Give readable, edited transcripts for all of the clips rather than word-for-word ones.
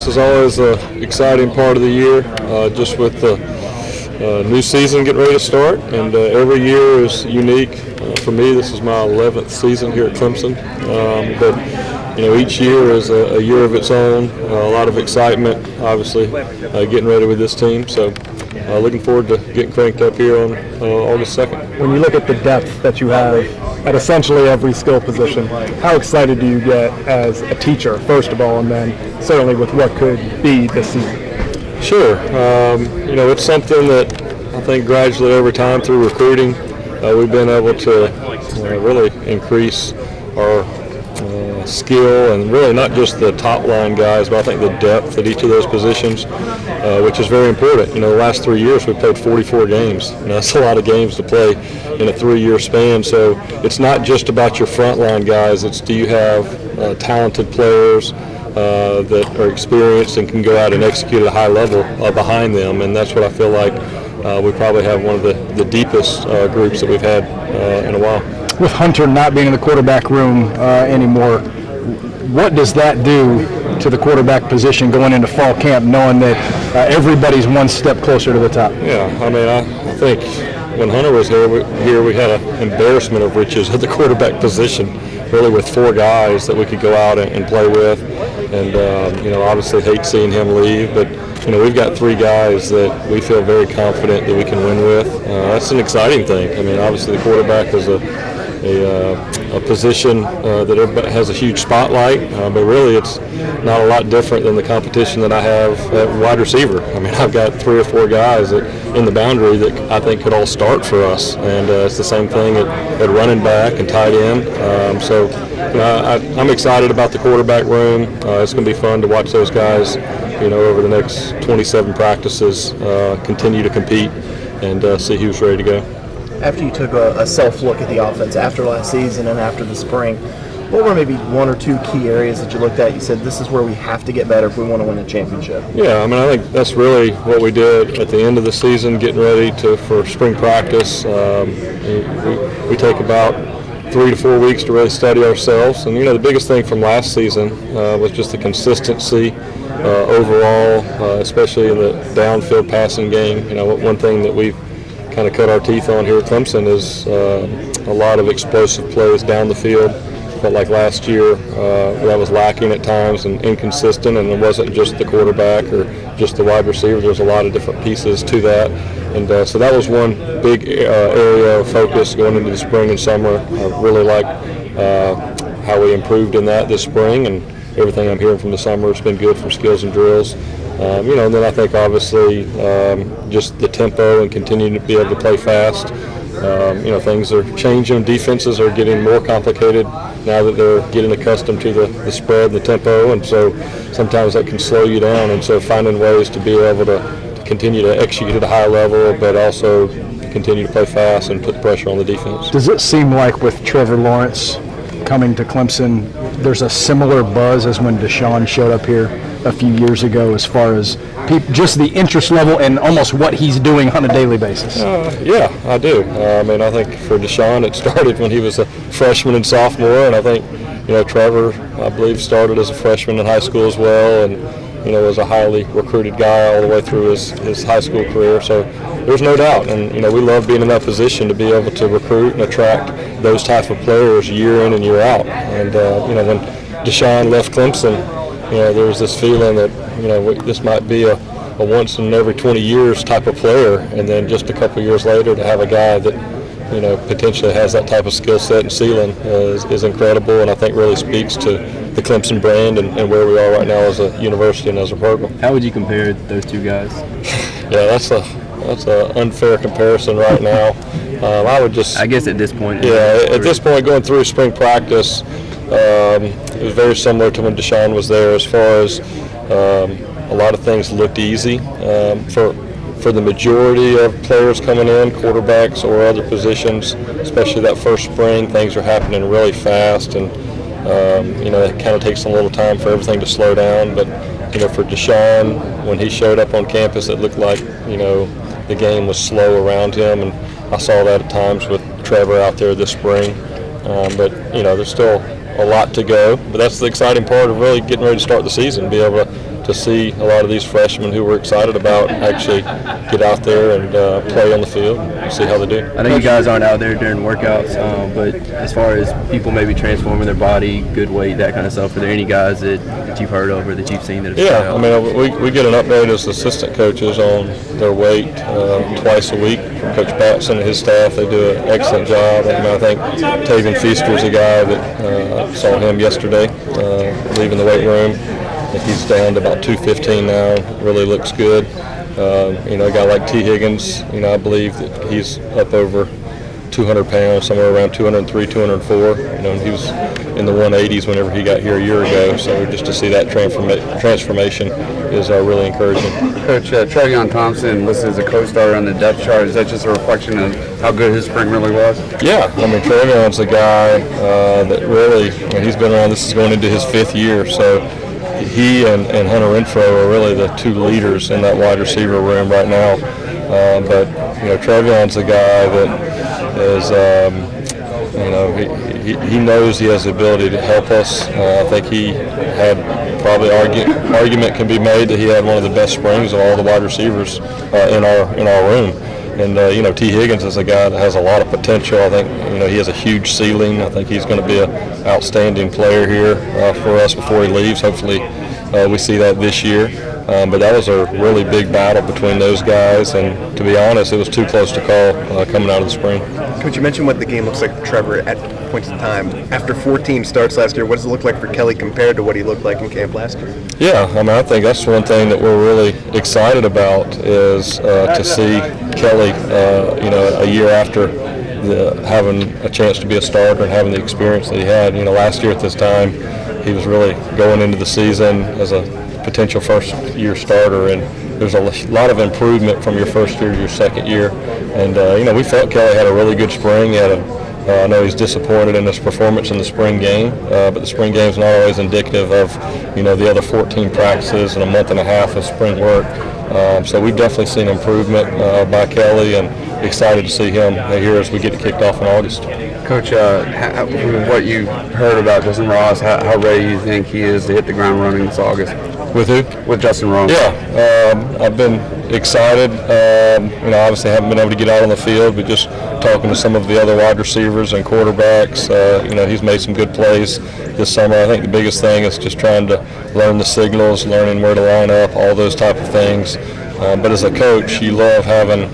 is always an exciting part of the year, just with the new season getting ready to start, and every year is unique. For me, this is my 11th season here at Clemson, but each year is a year of its own. A lot of excitement, obviously, getting ready with this team. So, looking forward to getting cranked up here on August 2nd. When you look at the depth that you have at essentially every skill position, how excited do you get as a teacher, first of all, and then certainly with what could be this season? Sure. It's something that I think gradually over time through recruiting, we've been able to really increase our skill, and really not just the top line guys, but I think the depth at each of those positions, which is very important. The last 3 years we've played 44 games. That's a lot of games to play in a 3-year span. So it's not just about your front line guys. It's, do you have talented players that are experienced and can go out and execute at a high level behind them, and that's what I feel like we probably have one of the deepest groups that we've had in a while. With Hunter not being in the quarterback room anymore, what does that do to the quarterback position going into fall camp, knowing that everybody's one step closer to the top? Yeah, I think when Hunter was here, we had an embarrassment of riches at the quarterback position, really, with 4 guys that we could go out and play with. And, obviously hate seeing him leave, but, we've got 3 guys that we feel very confident that we can win with. That's an exciting thing. Obviously the quarterback is a position that has a huge spotlight, but really it's not a lot different than the competition that I have at wide receiver. I've got 3 or 4 guys in the boundary that I think could all start for us, and it's the same thing at running back and tight end. I'm excited about the quarterback room. It's going to be fun to watch those guys, over the next 27 practices, continue to compete and see who's ready to go. After you took a self-look at the offense after last season and after the spring, what were maybe 1 or 2 key areas that you looked at? You said this is where we have to get better if we want to win a championship. Yeah, I think that's really what we did at the end of the season, getting ready for spring practice. We take about 3 to 4 weeks to really study ourselves. And, the biggest thing from last season was just the consistency overall, especially in the downfield passing game. One thing that we've kind of cut our teeth on here at Clemson is a lot of explosive plays down the field. Felt like last year that was lacking at times and inconsistent, and it wasn't just the quarterback or just the wide receiver. There's a lot of different pieces to that, and so that was one big area of focus going into the spring and summer. I really like how we improved in that this spring, and everything I'm hearing from the summer has been good for skills and drills. And then I think obviously just the tempo and continuing to be able to play fast. Things are changing. Defenses are getting more complicated now that they're getting accustomed to the spread and the tempo, and so sometimes that can slow you down. And so finding ways to be able to continue to execute at a high level, but also continue to play fast and put pressure on the defense. Does it seem like with Trevor Lawrence coming to Clemson, there's a similar buzz as when Deshaun showed up here a few years ago, as far as just the interest level and almost what he's doing on a daily basis? Yeah, I do. I think for Deshaun, it started when he was a freshman and sophomore, and I think, Trevor, I believe, started as a freshman in high school as well, and, was a highly recruited guy all the way through his high school career. So there's no doubt, and, we love being in that position to be able to recruit and attract those type of players year in and year out. And, when Deshaun left Clemson, there was this feeling that, this might be a once in every 20 years type of player, and then just a couple years later to have a guy that, potentially has that type of skill set and ceiling is incredible, and I think really speaks to the Clemson brand and where we are right now as a university and as a program. How would you compare those 2 guys? Yeah, that's an unfair comparison right now. I guess at this point. Yeah, at this point, going through spring practice, it was very similar to when Deshaun was there, as far as a lot of things looked easy for the majority of players coming in, quarterbacks or other positions, especially that first spring. Things are happening really fast, and it kind of takes a little time for everything to slow down. But for Deshaun, when he showed up on campus, it looked like the game was slow around him, and I saw that at times with Trevor out there this spring. But there's still a lot to go. But that's the exciting part of really getting ready to start the season, be able to to see a lot of these freshmen who we're excited about actually get out there and play on the field and see how they do. I know you guys aren't out there during workouts, but as far as people maybe transforming their body, good weight, that kind of stuff, are there any guys that you've heard of or that you've seen that have stood Yeah, out? I mean, we get an update as assistant coaches on their weight twice a week from Coach Batson and his staff. They do an excellent job. I mean, I think Tavian Feaster is a guy that saw him yesterday leaving the weight room. I think he's down to about 215 now. Really looks good. A guy like T. Higgins, I believe that he's up over 200 pounds, somewhere around 203, 204. And he was in the 180s whenever he got here a year ago. So just to see that transformation is really encouraging. Coach, Trevion Thompson listed as a co-starter on the depth chart. Is that just a reflection of how good his spring really was? Yeah, I mean, Trevion's a guy that really, he's been around. This is going into his 5th year, so he and Hunter Renfro are really the two leaders in that wide receiver room right now. But Trevion's a guy that is, he knows he has the ability to help us. I think he had probably argument can be made that he had one of the best springs of all the wide receivers in our room. And T. Higgins is a guy that has a lot of potential. I think he has a huge ceiling. I think he's going to be an outstanding player here for us before he leaves. Hopefully we see that this year. But that was a really big battle between those guys, and to be honest, it was too close to call coming out of the spring. Coach, you mentioned what the game looks like for Trevor at points in time. After 14 starts last year, what does it look like for Kelly compared to what he looked like in camp last year? Yeah, I mean, I think that's one thing that we're really excited about is to see Kelly, a year after having a chance to be a starter and having the experience that he had. Last year at this time, he was really going into the season as a potential first-year starter, and there's a lot of improvement from your first year to your second year. And we felt Kelly had a really good spring. I know he's disappointed in his performance in the spring game, but the spring game is not always indicative of the other 14 practices and a month and a half of spring work. So we've definitely seen improvement by Kelly, and excited to see him here as we get kicked off in August. Coach, from what you heard about Justin Ross, how ready do you think he is to hit the ground running this August? With who? With Justin Ross. Yeah, I've been excited. Obviously haven't been able to get out on the field, but just talking to some of the other wide receivers and quarterbacks, he's made some good plays this summer. I think the biggest thing is just trying to learn the signals, learning where to line up, all those type of things. But as a coach, you love having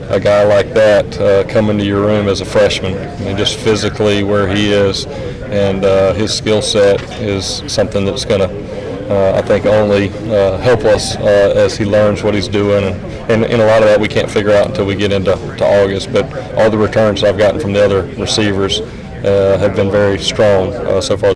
a guy like that come into your room as a freshman. I mean, just physically where he is, and his skill set is something that's going to, I think, only help us as he learns what he's doing. And a lot of that we can't figure out until we get into August. But all the returns I've gotten from the other receivers have been very strong so far.